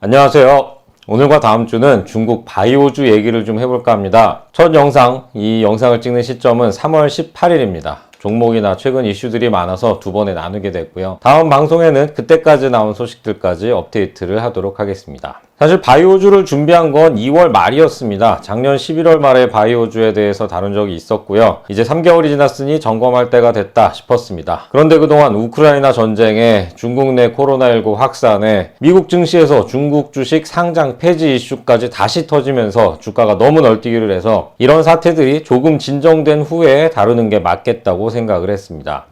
안녕하세요. 오늘과 다음 주는 중국 바이오주 얘기를 좀 해볼까 합니다. 첫 영상, 이 영상을 찍는 시점은 3월 18일입니다. 종목이나 최근 이슈들이 많아서 두 번에 나누게 됐고요. 다음 방송에는 그때까지 나온 소식들까지 업데이트를 하도록 하겠습니다. 사실 바이오주를 준비한 건 2월 말이었습니다. 작년 11월 말에 바이오주에 대해서 다룬 적이 있었고요. 이제 3개월이 지났으니 점검할 때가 됐다 싶었습니다. 그런데 그동안 우크라이나 전쟁에 중국 내 코로나19 확산에 미국 증시에서 중국 주식 상장 폐지 이슈까지 다시 터지면서 주가가 너무 널뛰기를 해서 이런 사태들이 조금 진정된 후에 다루는 게 맞겠다고 생각을 했습니다.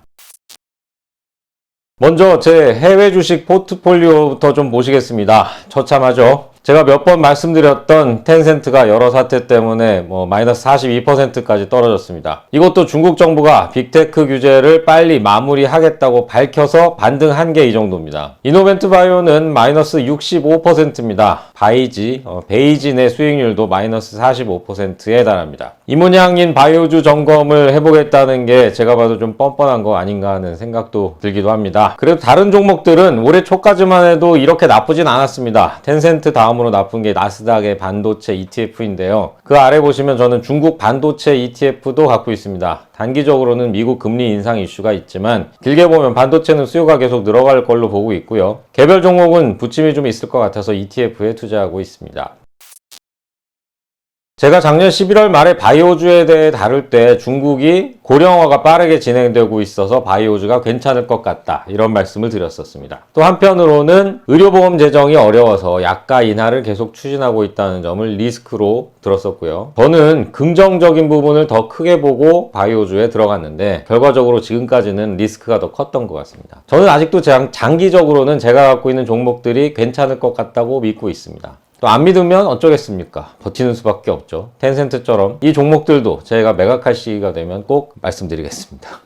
먼저 제 해외 주식 포트폴리오부터 좀 보시겠습니다. 처참하죠? 제가 몇 번 말씀드렸던 텐센트가 여러 사태 때문에 마이너스 42%까지 떨어졌습니다. 이것도 중국 정부가 빅테크 규제를 빨리 마무리하겠다고 밝혀서 반등한 게 이 정도입니다. 이노벤트 바이오는 마이너스 65%입니다. 베이진의 수익률도 마이너스 45%에 달합니다. 이 모양인 바이오주 점검을 해보겠다는 게 제가 봐도 좀 뻔뻔한 거 아닌가 하는 생각도 들기도 합니다. 그래도 다른 종목들은 올해 초까지만 해도 이렇게 나쁘진 않았습니다. 텐센트 다음으로 나쁜 게 나스닥의 반도체 ETF인데요. 그 아래 보시면 저는 중국 반도체 ETF도 갖고 있습니다. 단기적으로는 미국 금리 인상 이슈가 있지만 길게 보면 반도체는 수요가 계속 늘어갈 걸로 보고 있고요. 개별 종목은 부침이 좀 있을 것 같아서 ETF에 투자하고 있습니다. 제가 작년 11월 말에 바이오주에 대해 다룰 때 중국이 고령화가 빠르게 진행되고 있어서 바이오주가 괜찮을 것 같다 이런 말씀을 드렸었습니다. 또 한편으로는 의료보험 재정이 어려워서 약가 인하를 계속 추진하고 있다는 점을 리스크로 들었었고요. 저는 긍정적인 부분을 더 크게 보고 바이오주에 들어갔는데 결과적으로 지금까지는 리스크가 더 컸던 것 같습니다. 저는 아직도 장기적으로는 제가 갖고 있는 종목들이 괜찮을 것 같다고 믿고 있습니다. 또 안 믿으면 어쩌겠습니까? 버티는 수밖에 없죠. 텐센트처럼 이 종목들도 제가 매각할 시기가 되면 꼭 말씀드리겠습니다.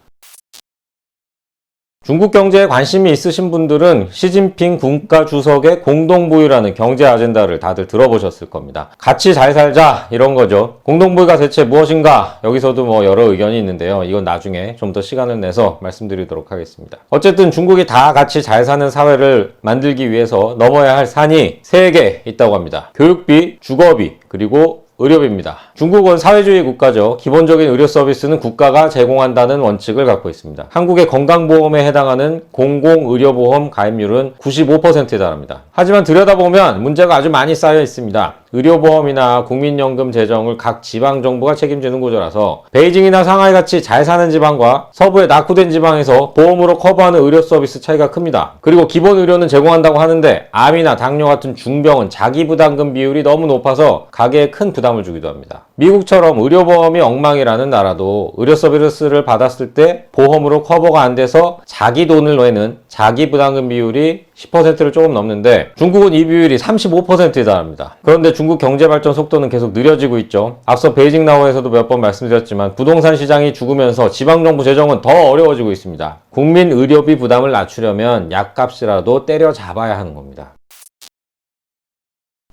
중국 경제에 관심이 있으신 분들은 시진핑 국가주석의 공동부유라는 경제 아젠다를 다들 들어보셨을 겁니다. 같이 잘 살자 이런 거죠. 공동부유가 대체 무엇인가? 여기서도 여러 의견이 있는데요. 이건 나중에 좀 더 시간을 내서 말씀드리도록 하겠습니다. 어쨌든 중국이 다 같이 잘 사는 사회를 만들기 위해서 넘어야 할 산이 3개 있다고 합니다. 교육비, 주거비, 그리고 의료비입니다. 중국은 사회주의 국가죠. 기본적인 의료 서비스는 국가가 제공한다는 원칙을 갖고 있습니다. 한국의 건강보험에 해당하는 공공의료보험 가입률은 95%에 달합니다. 하지만 들여다보면 문제가 아주 많이 쌓여 있습니다. 의료보험이나 국민연금 재정을 각 지방정부가 책임지는 구조라서 베이징이나 상하이같이 잘 사는 지방과 서부의 낙후된 지방에서 보험으로 커버하는 의료 서비스 차이가 큽니다. 그리고 기본 의료는 제공한다고 하는데 암이나 당뇨 같은 중병은 자기 부담금 비율이 너무 높아서 가게에 큰 부담을 주기도 합니다. 미국처럼 의료보험이 엉망이라는 나라도 의료 서비스를 받았을 때 보험으로 커버가 안 돼서 자기 돈을 내는 자기 부담금 비율이 10%를 조금 넘는데 중국은 이 비율이 35%에 달합니다. 그런데 중국 경제 발전 속도는 계속 느려지고 있죠. 앞서 베이징 나우에서도 몇 번 말씀드렸지만 부동산 시장이 죽으면서 지방정부 재정은 더 어려워지고 있습니다. 국민 의료비 부담을 낮추려면 약값이라도 때려잡아야 하는 겁니다.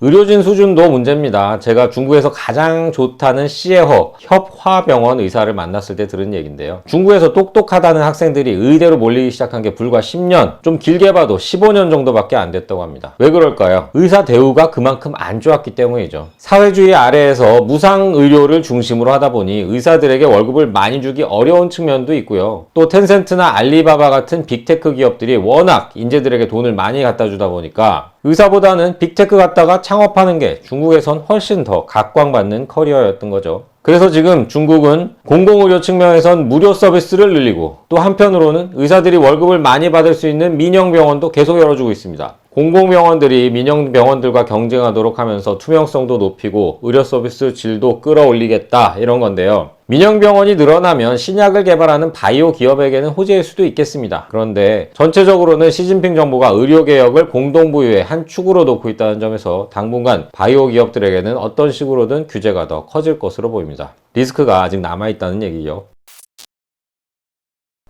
의료진 수준도 문제입니다. 제가 중국에서 가장 좋다는 시에허 협화병원 의사를 만났을 때 들은 얘기인데요. 중국에서 똑똑하다는 학생들이 의대로 몰리기 시작한 게 불과 10년, 좀 길게 봐도 15년 정도밖에 안 됐다고 합니다. 왜 그럴까요? 의사 대우가 그만큼 안 좋았기 때문이죠. 사회주의 아래에서 무상 의료를 중심으로 하다 보니 의사들에게 월급을 많이 주기 어려운 측면도 있고요. 또 텐센트나 알리바바 같은 빅테크 기업들이 워낙 인재들에게 돈을 많이 갖다 주다 보니까 의사보다는 빅테크 갖다가 창업하는 게 중국에선 훨씬 더 각광받는 커리어였던 거죠. 그래서 지금 중국은 공공의료 측면에선 무료 서비스를 늘리고 또 한편으로는 의사들이 월급을 많이 받을 수 있는 민영병원도 계속 열어주고 있습니다. 공공병원들이 민영병원들과 경쟁하도록 하면서 투명성도 높이고 의료 서비스 질도 끌어올리겠다 이런 건데요. 민영병원이 늘어나면 신약을 개발하는 바이오 기업에게는 호재일 수도 있겠습니다. 그런데 전체적으로는 시진핑 정부가 의료개혁을 공동부유의 한 축으로 놓고 있다는 점에서 당분간 바이오 기업들에게는 어떤 식으로든 규제가 더 커질 것으로 보입니다. 리스크가 아직 남아있다는 얘기죠.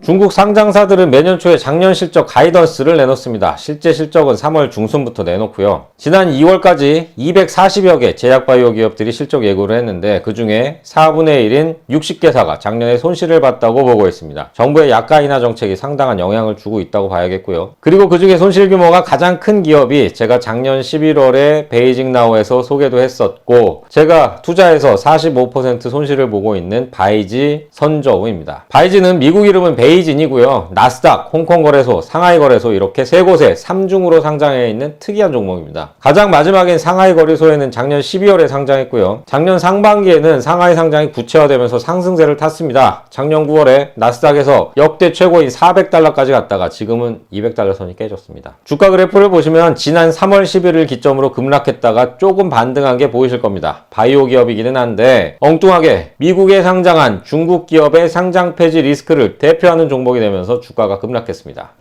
중국 상장사들은 매년 초에 작년 실적 가이던스를 내놓습니다. 실제 실적은 3월 중순부터 내놓고요. 지난 2월까지 240여 개 제약바이오 기업들이 실적 예고를 했는데 그 중에 4분의 1인 60개사가 작년에 손실을 봤다고 보고했습니다. 정부의 약가 인하 정책이 상당한 영향을 주고 있다고 봐야겠고요. 그리고 그 중에 손실 규모가 가장 큰 기업이 제가 작년 11월에 베이징 나우에서 소개도 했었고 제가 투자해서 45% 손실을 보고 있는 바이지 선저우입니다. 바이지는 미국 이름은 베이진이고요. 나스닥, 홍콩 거래소, 상하이 거래소 이렇게 세 곳에 3중으로 상장해 있는 특이한 종목입니다. 가장 마지막인 상하이 거래소에는 작년 12월에 상장했고요. 작년 상반기에는 상하이 상장이 구체화되면서 상승세를 탔습니다. 작년 9월에 나스닥에서 역대 최고인 400달러까지 갔다가 지금은 200달러 선이 깨졌습니다. 주가 그래프를 보시면 지난 3월 11일 기점으로 급락했다가 조금 반등한 게 보이실 겁니다. 바이오 기업이기는 한데 엉뚱하게 미국에 상장한 중국 기업의 상장 폐지 리스크를 대표하는 종목이 되면서 주가가 급락했습니다.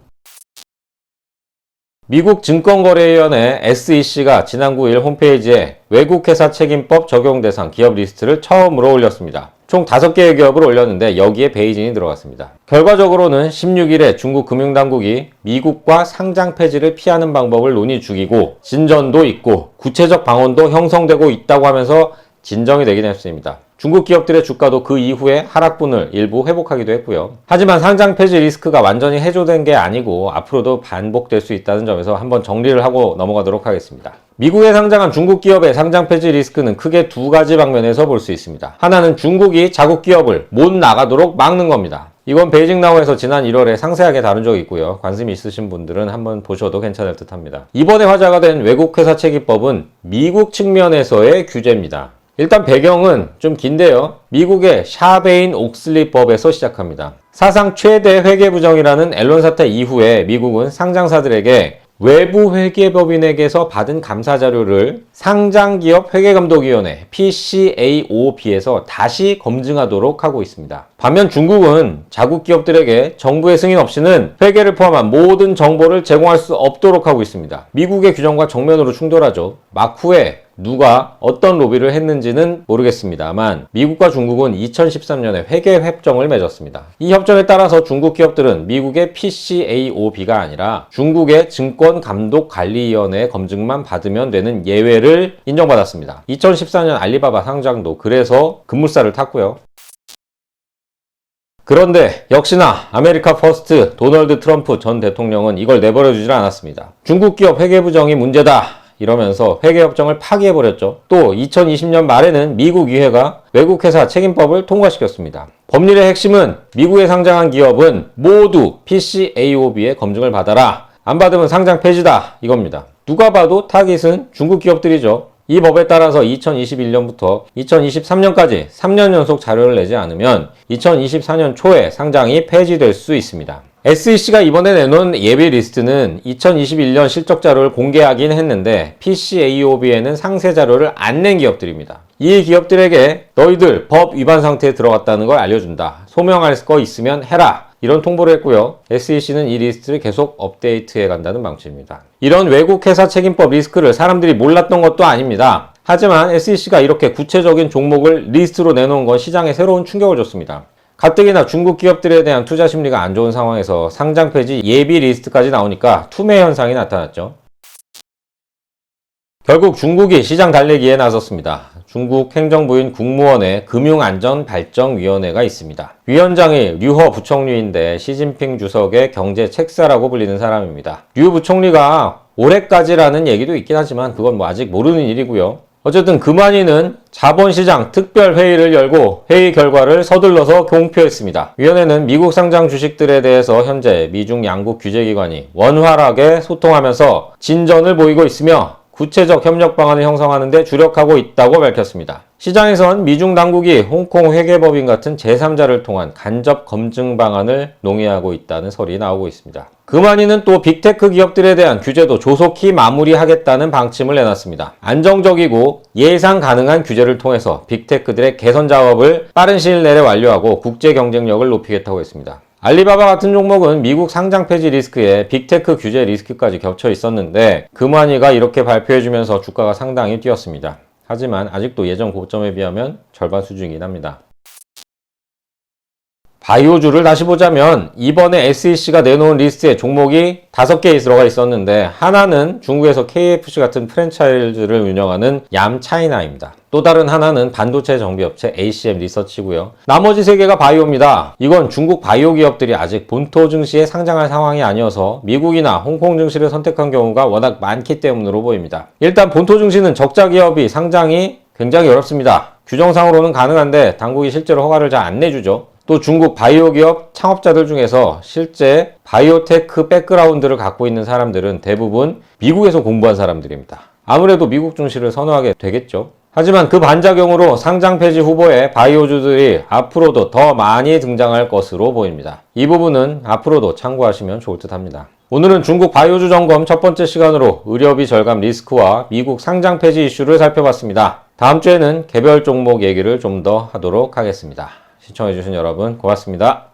미국 증권거래위원회 SEC가 지난 9일 홈페이지에 외국회사 책임법 적용 대상 기업 리스트를 처음으로 올렸습니다. 총 5개의 기업을 올렸는데 여기에 베이징이 들어갔습니다. 결과적으로는 16일에 중국 금융당국이 미국과 상장 폐지를 피하는 방법을 논의 중이고 진전도 있고 구체적 방안도 형성되고 있다고 하면서 진정이 되긴 했습니다. 중국 기업들의 주가도 그 이후에 하락분을 일부 회복하기도 했고요. 하지만 상장 폐지 리스크가 완전히 해소된 게 아니고 앞으로도 반복될 수 있다는 점에서 한번 정리를 하고 넘어가도록 하겠습니다. 미국에 상장한 중국 기업의 상장 폐지 리스크는 크게 두 가지 방면에서 볼 수 있습니다. 하나는 중국이 자국 기업을 못 나가도록 막는 겁니다. 이건 베이징 나우에서 지난 1월에 상세하게 다룬 적이 있고요. 관심이 있으신 분들은 한번 보셔도 괜찮을 듯 합니다. 이번에 화제가 된 외국회사 책임법은 미국 측면에서의 규제입니다. 일단 배경은 좀 긴데요. 미국의 샤베인-옥슬리법에서 시작합니다. 사상 최대 회계부정이라는 앨런 사태 이후에 미국은 상장사들에게 외부 회계법인에게서 받은 감사자료를 상장기업 회계감독위원회 PCAOB에서 다시 검증하도록 하고 있습니다. 반면 중국은 자국 기업들에게 정부의 승인 없이는 회계를 포함한 모든 정보를 제공할 수 없도록 하고 있습니다. 미국의 규정과 정면으로 충돌하죠. 막후에 누가 어떤 로비를 했는지는 모르겠습니다만 미국과 중국은 2013년에 회계 협정을 맺었습니다. 이 협정에 따라서 중국 기업들은 미국의 PCAOB가 아니라 중국의 증권감독관리위원회 검증만 받으면 되는 예외를 인정받았습니다. 2014년 알리바바 상장도 그래서 급물살을 탔고요. 그런데 역시나 아메리카 퍼스트 도널드 트럼프 전 대통령은 이걸 내버려주질 않았습니다. 중국 기업 회계 부정이 문제다 이러면서 회계협정을 파기해버렸죠. 또 2020년 말에는 미국 의회가 외국회사 책임법을 통과시켰습니다. 법률의 핵심은 미국에 상장한 기업은 모두 PCAOB의 검증을 받아라. 안 받으면 상장 폐지다 이겁니다. 누가 봐도 타깃은 중국 기업들이죠. 이 법에 따라서 2021년부터 2023년까지 3년 연속 자료를 내지 않으면 2024년 초에 상장이 폐지될 수 있습니다. SEC가 이번에 내놓은 예비 리스트는 2021년 실적 자료를 공개하긴 했는데 PCAOB에는 상세 자료를 안 낸 기업들입니다. 이 기업들에게 너희들 법 위반 상태에 들어갔다는 걸 알려준다. 소명할 거 있으면 해라. 이런 통보를 했고요. SEC는 이 리스트를 계속 업데이트해 간다는 방침입니다. 이런 외국회사 책임법 리스크를 사람들이 몰랐던 것도 아닙니다. 하지만 SEC가 이렇게 구체적인 종목을 리스트로 내놓은 건 시장에 새로운 충격을 줬습니다. 가뜩이나 중국 기업들에 대한 투자 심리가 안 좋은 상황에서 상장 폐지 예비 리스트까지 나오니까 투매 현상이 나타났죠. 결국 중국이 시장 달래기에 나섰습니다. 중국 행정부인 국무원의 금융안전발전위원회가 있습니다. 위원장이 류허 부총리인데 시진핑 주석의 경제 책사라고 불리는 사람입니다. 류 부총리가 올해까지라는 얘기도 있긴 하지만 그건 뭐 아직 모르는 일이고요. 어쨌든 금환이는 자본시장 특별회의를 열고 회의 결과를 서둘러서 공표했습니다. 위원회는 미국 상장 주식들에 대해서 현재 미중 양국 규제기관이 원활하게 소통하면서 진전을 보이고 있으며 구체적 협력 방안을 형성하는 데 주력하고 있다고 밝혔습니다. 시장에선 미중 당국이 홍콩 회계법인 같은 제3자를 통한 간접 검증 방안을 논의하고 있다는 설이 나오고 있습니다. 금환이는 또 빅테크 기업들에 대한 규제도 조속히 마무리하겠다는 방침을 내놨습니다. 안정적이고 예상 가능한 규제를 통해서 빅테크들의 개선 작업을 빠른 시일 내에 완료하고 국제 경쟁력을 높이겠다고 했습니다. 알리바바 같은 종목은 미국 상장 폐지 리스크에 빅테크 규제 리스크까지 겹쳐 있었는데 금환이가 이렇게 발표해주면서 주가가 상당히 뛰었습니다. 하지만 아직도 예전 고점에 비하면 절반 수준이긴 합니다. 바이오주를 다시 보자면 이번에 SEC가 내놓은 리스트에 종목이 5개 들어가 있었는데 하나는 중국에서 KFC 같은 프랜차이즈를 운영하는 얌차이나입니다. 또 다른 하나는 반도체 정비업체 ACM 리서치고요. 나머지 3개가 바이오입니다. 이건 중국 바이오 기업들이 아직 본토 증시에 상장할 상황이 아니어서 미국이나 홍콩 증시를 선택한 경우가 워낙 많기 때문으로 보입니다. 일단 본토 증시는 적자 기업이 상장이 굉장히 어렵습니다. 규정상으로는 가능한데 당국이 실제로 허가를 잘 안 내주죠. 또 중국 바이오 기업 창업자들 중에서 실제 바이오테크 백그라운드를 갖고 있는 사람들은 대부분 미국에서 공부한 사람들입니다. 아무래도 미국 증시를 선호하게 되겠죠. 하지만 그 반작용으로 상장 폐지 후보에 바이오주들이 앞으로도 더 많이 등장할 것으로 보입니다. 이 부분은 앞으로도 참고하시면 좋을 듯 합니다. 오늘은 중국 바이오주 점검 첫 번째 시간으로 의료비 절감 리스크와 미국 상장 폐지 이슈를 살펴봤습니다. 다음 주에는 개별 종목 얘기를 좀 더 하도록 하겠습니다. 시청해주신 여러분 고맙습니다.